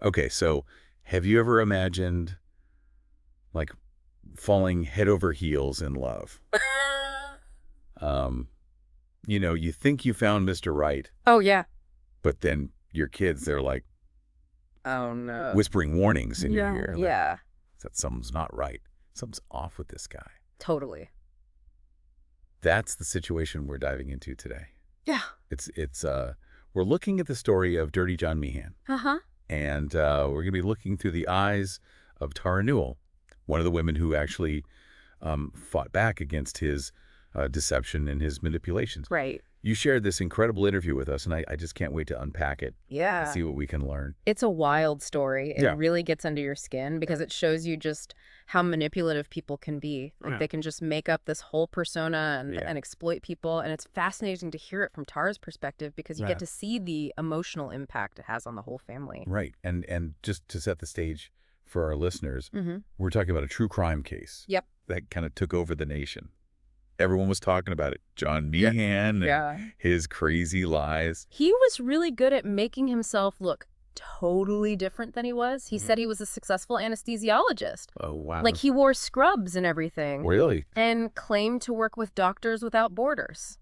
Okay, so have you ever imagined, like, falling head over heels in love? Um, you think you found Mr. Right, Oh, yeah. but then your kids, they're like Oh, no. whispering warnings in your Yeah. ear Yeah. that something's not right. Something's off with this guy. Totally. That's the situation we're diving into today. Yeah. We're looking at the story of Dirty John Meehan, Uh-huh. and we're going to be looking through the eyes of Tara Newell, one of the women who actually fought back against his deception and his manipulations. Right. You shared this incredible interview with us, and I just can't wait to unpack it and Yeah. see what we can learn. It's a wild story. It Yeah. really gets under your skin because it shows you just how manipulative people can be. Like Yeah. they can just make up this whole persona and, Yeah. and exploit people. And it's fascinating to hear it from Tara's perspective because you Yeah. get to see the emotional impact it has on the whole family. Right. And just to set the stage for our listeners, Mm-hmm. we're talking about a true crime case. Yep. That kind of took over the nation. Everyone was talking about it. John Meehan and his crazy lies. He was really good at making himself look totally different than he was. He said he was a successful anesthesiologist. Oh, wow. Like he wore scrubs and everything. Really? And claimed to work with Doctors Without Borders.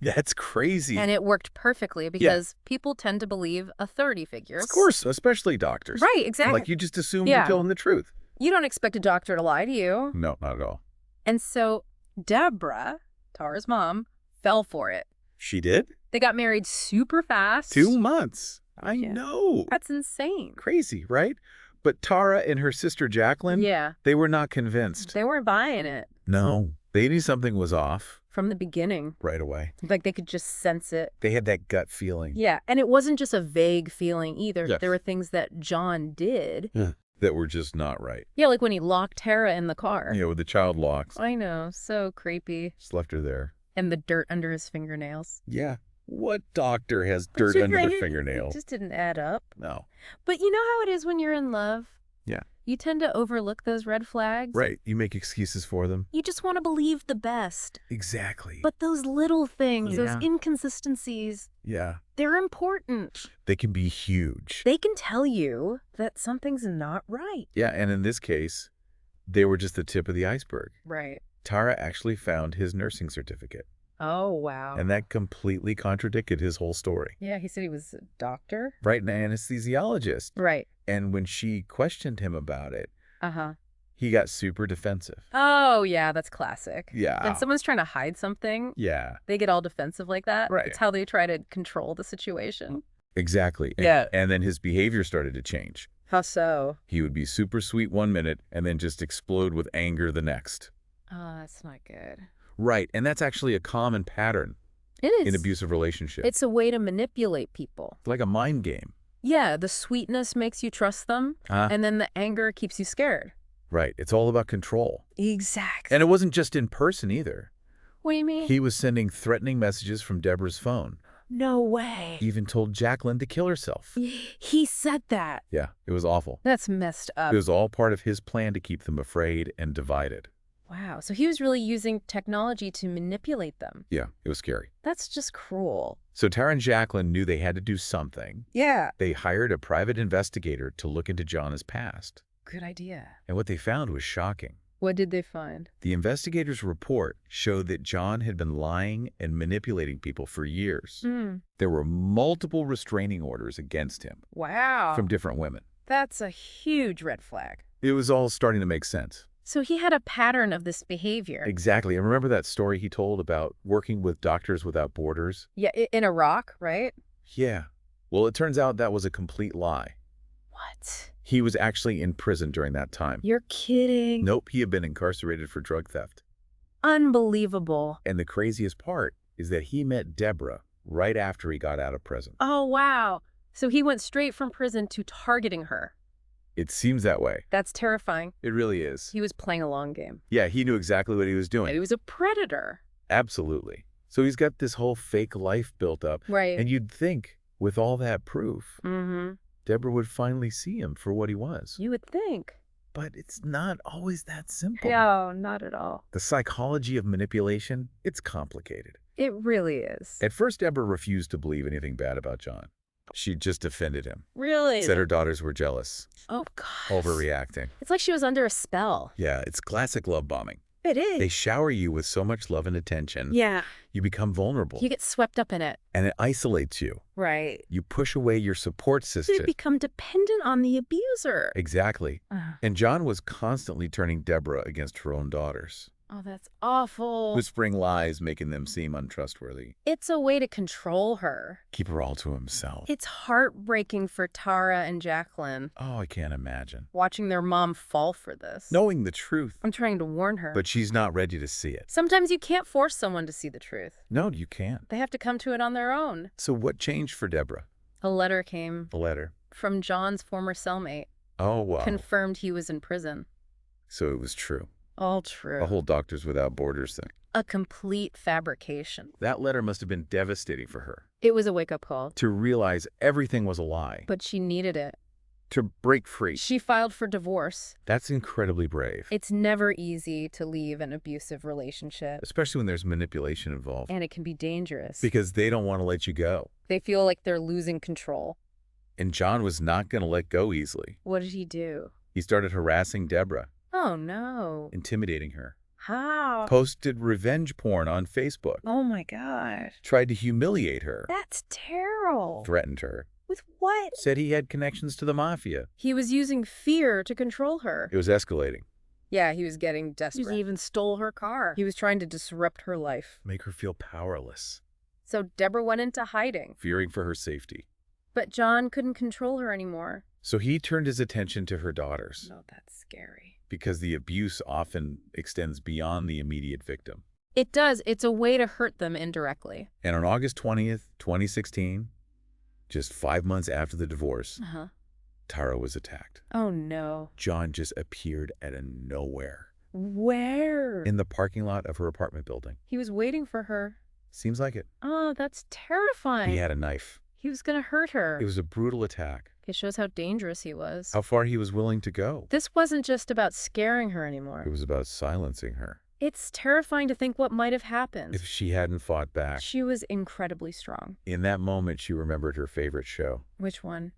That's crazy. And it worked perfectly because people tend to believe authority figures. Of course, especially doctors. Right, exactly. Like you just assume you're telling the truth. You don't expect a doctor to lie to you. No, not at all. And so Deborah, Tara's mom, fell for it. She did? They got married super fast. 2 months. I Yeah. know. That's insane. Crazy, right? But Tara and her sister Jacqueline, Yeah. they were not convinced. They weren't buying it No. They knew something was off from the beginning. right away. Like they could just sense it. They had that gut feeling. Yeah. And it wasn't just a vague feeling either. Yes. There were things that John did. That were just not right. Yeah, like when he locked Tara in the car. Yeah, with the child locks. I know. So creepy. Just left her there. And the dirt under his fingernails. Yeah. What doctor has dirt under their fingernails? It just didn't add up. No. But you know how it is when you're in love? Yeah. You tend to overlook those red flags. Right. You make excuses for them. You just want to believe the best. Exactly. But those little things, Yeah. those inconsistencies, Yeah. they're important. They can be huge. They can tell you that something's not right. Yeah, and in this case, they were just the tip of the iceberg. Right. Tara actually found his nursing certificate, Oh, wow. and that completely contradicted his whole story. Yeah, he said he was a doctor. Right, an anesthesiologist. Right. And when she questioned him about it, Uh-huh. he got super defensive. Oh, yeah, that's classic. Yeah. When someone's trying to hide something, Yeah, they get all defensive like that. Right. It's how they try to control the situation. exactly. Yeah. And then his behavior started to change. How so? He would be super sweet 1 minute and then just explode with anger the next. Oh, that's not good. Right, and that's actually a common pattern It is. in abusive relationships. It's a way to manipulate people. It's like a mind game. Yeah, the sweetness makes you trust them, and then the anger keeps you scared. Right, it's all about control. Exactly. And it wasn't just in person either. What do you mean? He was sending threatening messages from Deborah's phone. No way. He even told Jacqueline to kill herself. He said that. Yeah, it was awful. That's messed up. It was all part of his plan to keep them afraid and divided. Wow. So he was really using technology to manipulate them. Yeah, it was scary. That's just cruel. So Tara and Jacqueline knew they had to do something. Yeah. They hired a private investigator to look into John's past. Good idea. And what they found was shocking. What did they find? The investigator's report showed that John had been lying and manipulating people for years. There were multiple restraining orders against him Wow. from different women. That's a huge red flag. It was all starting to make sense. So he had a pattern of this behavior. Exactly. And remember that story he told about working with Doctors Without Borders? Yeah, in Iraq, right? Yeah. Well, it turns out that was a complete lie. What? He was actually in prison during that time. You're kidding. Nope, he had been incarcerated for drug theft. Unbelievable. And the craziest part is that he met Deborah right after he got out of prison. Oh, wow. So he went straight from prison to targeting her. It seems that way. That's terrifying. It really is. He was playing a long game. Yeah, he knew exactly what he was doing. He was a predator. Absolutely. So he's got this whole fake life built up. Right. And you'd think, with all that proof, Mm-hmm. Deborah would finally see him for what he was. You would think. But it's not always that simple. No, not at all. The psychology of manipulation, it's complicated. It really is. At first, Deborah refused to believe anything bad about John. She just defended him. Really? Said her daughters were jealous. Oh, gosh. Overreacting. It's like she was under a spell. Yeah, it's classic love bombing. It is. They shower you with so much love and attention. Yeah. You become vulnerable. You get swept up in it. And it isolates you. Right. You push away your support system. You become dependent on the abuser. Exactly. And John was constantly turning Deborah against her own daughters. Oh, that's awful. Whispering lies, making them seem untrustworthy. It's a way to control her. Keep her all to himself. It's heartbreaking for Tara and Jacqueline. Oh, I can't imagine. Watching their mom fall for this. Knowing the truth. I'm trying to warn her. But she's not ready to see it. Sometimes you can't force someone to see the truth. No, you can't. They have to come to it on their own. So what changed for Deborah? A letter came. A letter. From John's former cellmate. Oh, wow. Confirmed he was in prison. So it was true. All true. A whole Doctors Without Borders thing. A complete fabrication. That letter must have been devastating for her. It was a wake-up call. To realize everything was a lie. But she needed it. To break free. She filed for divorce. That's incredibly brave. It's never easy to leave an abusive relationship. Especially when there's manipulation involved. And it can be dangerous. Because they don't want to let you go. They feel like they're losing control. And John was not going to let go easily. What did he do? He started harassing Deborah. Oh, no. Intimidating her. How? Posted revenge porn on Facebook. Oh, my gosh. Tried to humiliate her. That's terrible. Threatened her. With what? Said he had connections to the mafia. He was using fear to control her. It was escalating. Yeah, he was getting desperate. He even stole her car. He was trying to disrupt her life. Make her feel powerless. So Deborah went into hiding. Fearing for her safety. But John couldn't control her anymore. So he turned his attention to her daughters. Oh, that's scary. Because the abuse often extends beyond the immediate victim. It does. It's a way to hurt them indirectly. And on August 20th, 2016, just 5 months after the divorce, Tara was attacked. Oh, no. John just appeared out of nowhere. Where? In the parking lot of her apartment building. He was waiting for her. Seems like it. Oh, that's terrifying. He had a knife. He was going to hurt her. It was a brutal attack. It shows how dangerous he was. How far he was willing to go. This wasn't just about scaring her anymore. It was about silencing her. It's terrifying to think what might have happened. If she hadn't fought back. She was incredibly strong. In that moment, she remembered her favorite show. Which one?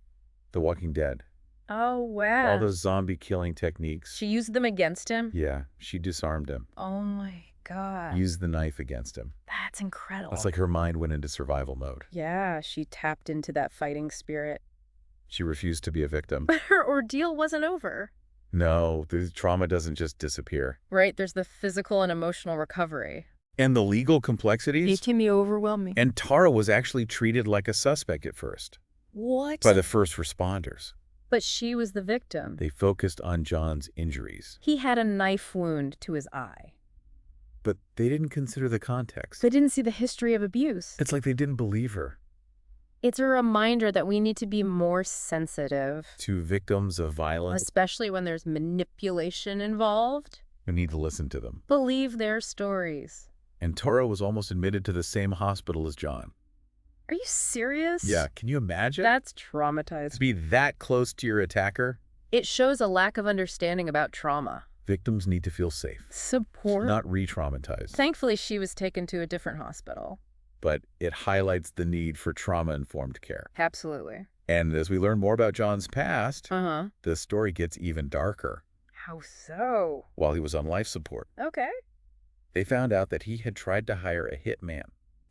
The Walking Dead. Oh, wow. All those zombie killing techniques. She used them against him? Yeah, she disarmed him. Oh, my God. Used the knife against him. That's incredible. It's like her mind went into survival mode. Yeah, she tapped into that fighting spirit. She refused to be a victim. But her ordeal wasn't over. No, the trauma doesn't just disappear. Right, there's the physical and emotional recovery. And the legal complexities? It can be overwhelming. And Tara was actually treated like a suspect at first. What? By the first responders. But she was the victim. They focused on John's injuries. He had a knife wound to his eye. But they didn't consider the context. They didn't see the history of abuse. It's like they didn't believe her. It's a reminder that we need to be more sensitive. To victims of violence. Especially when there's manipulation involved. We need to listen to them. Believe their stories. And Tara was almost admitted to the same hospital as John. Are you serious? Yeah, can you imagine? That's traumatizing. To be that close to your attacker? It shows a lack of understanding about trauma. Victims need to feel safe. Support. Not re-traumatized. Thankfully, she was taken to a different hospital. But it highlights the need for trauma-informed care. Absolutely. And as we learn more about John's past, the story gets even darker. How so? While he was on life support, Okay. they found out that he had tried to hire a hitman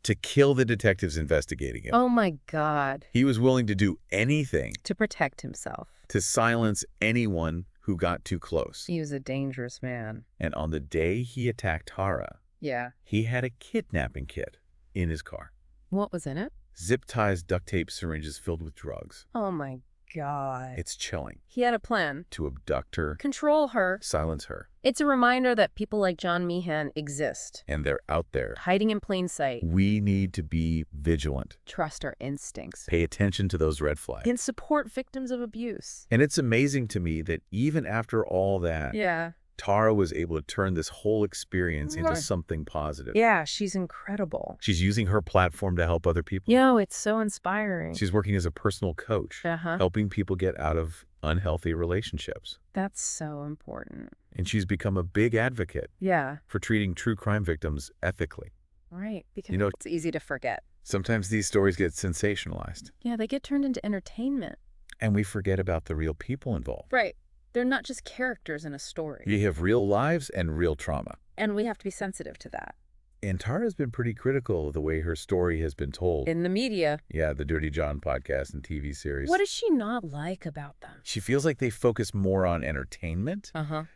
to kill the detectives investigating him. Oh my God. He was willing to do anything To protect himself. to silence anyone who got too close. He was a dangerous man. And on the day he attacked Tara, Yeah. he had a kidnapping kit in his car. What was in it? Zip ties, duct tape, syringes filled with drugs. Oh my God. It's chilling. He had a plan. To abduct her, Control her. silence her. It's a reminder that people like John Meehan exist. And they're out there. Hiding in plain sight. We need to be vigilant. Trust our instincts. Pay attention to those red flags. And support victims of abuse. And it's amazing to me that even after all that, Yeah. Tara was able to turn this whole experience into Right. something positive. Yeah, she's incredible. She's using her platform to help other people. Yo, it's so inspiring. She's working as a personal coach, helping people get out of unhealthy relationships. That's so important. And she's become a big advocate Yeah. for treating true crime victims ethically. Right. Because You know- it's easy to forget. Sometimes these stories get sensationalized, Yeah, they get turned into entertainment. and we forget about the real people involved. Right. They're not just characters in a story. You have real lives and real trauma. And we have to be sensitive to that. And Tara's been pretty critical of the way her story has been told. In the media. Yeah, the Dirty John podcast and TV series. What does she not like about them? She feels like they focus more on entertainment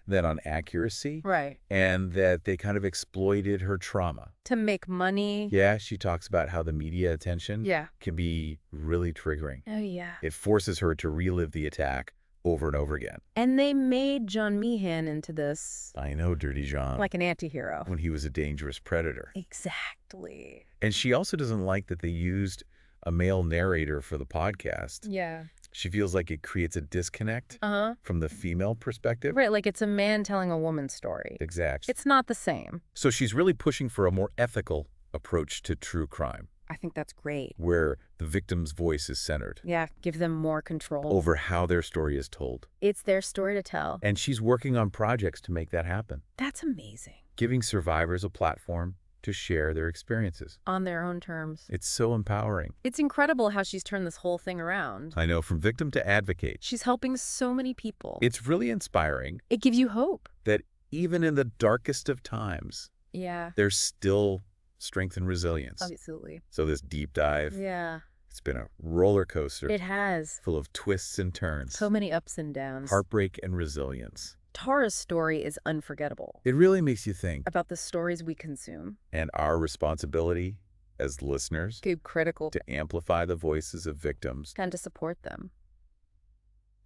than on accuracy. Right. And that they kind of exploited her trauma. To make money. Yeah, she talks about how the media attention Yeah. can be really triggering. Oh, yeah. It forces her to relive the attack over and over again. And they made John Meehan into this... I know, Dirty John. like an anti-hero. When he was a dangerous predator. Exactly. And she also doesn't like that they used a male narrator for the podcast. Yeah. She feels like it creates a disconnect from the female perspective. Right, like it's a man telling a woman's story. Exactly. It's not the same. So she's really pushing for a more ethical approach to true crime, I think that's great. where the victim's voice is centered Yeah, give them more control. over how their story is told. It's their story to tell. And she's working on projects to make that happen, That's amazing. giving survivors a platform to share their experiences. On their own terms. It's so empowering. It's incredible how she's turned this whole thing around. I know, from victim to advocate. She's helping so many people. It's really inspiring It gives you hope. that even in the darkest of times, Yeah, there's still strength and resilience. absolutely. So this deep dive, Yeah, it's been a roller coaster it has. full of twists and turns, So many ups and downs. heartbreak and resilience. Tara's story is unforgettable. It really makes you think, About the stories we consume. and our responsibility as listeners Keep critical. to amplify the voices of victims. And to support them.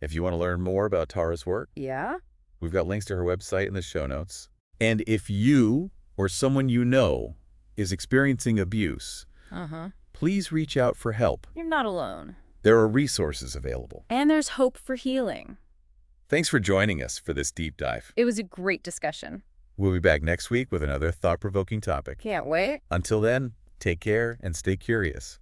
If you want to learn more about Tara's work, Yeah? we've got links to her website in the show notes. And if you or someone you know is experiencing abuse, please reach out for help. You're not alone. There are resources available. And there's hope for healing. Thanks for joining us for this deep dive. It was a great discussion. We'll be back next week with another thought-provoking topic. Can't wait. Until then, take care and stay curious.